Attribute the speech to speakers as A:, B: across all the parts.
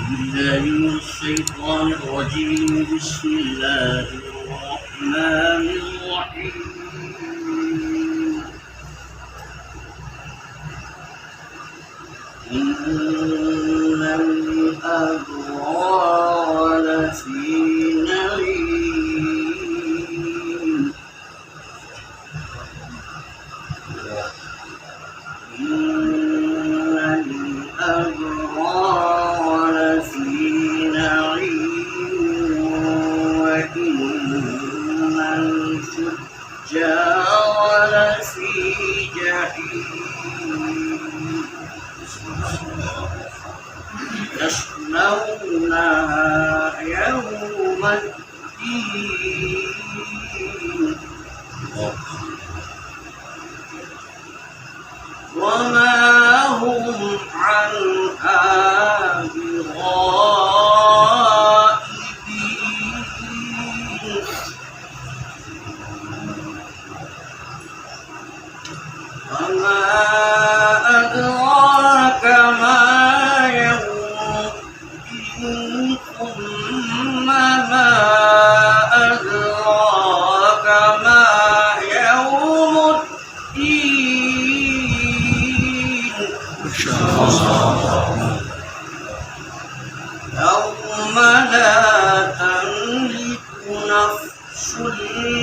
A: بالله من الشيطان الرجيم. بسم الله الرحمن الرحيم. إن الأبرار لفي نعيم. إن الأبرار لفي نعيم وإن الفجار لفي جحيم. يصلونها يوم الدين وما هم عنها بغائبين. وما أدراك ما يوم الدين ثم ما أدراك ما يوم الدين. يوم لا تملك نفس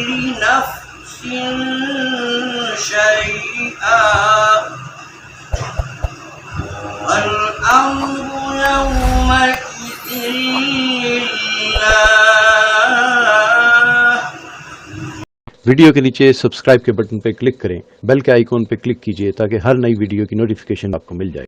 A: لنفس شيئا والأمر يومئذ لله.
B: वीडियो के नीचे सब्सक्राइब के बटन पर क्लिक करें, बेल के आइकॉन पर क्लिक कीजिए ताकि हर नई वीडियो की नोटिफिकेशन आपको मिल जाए।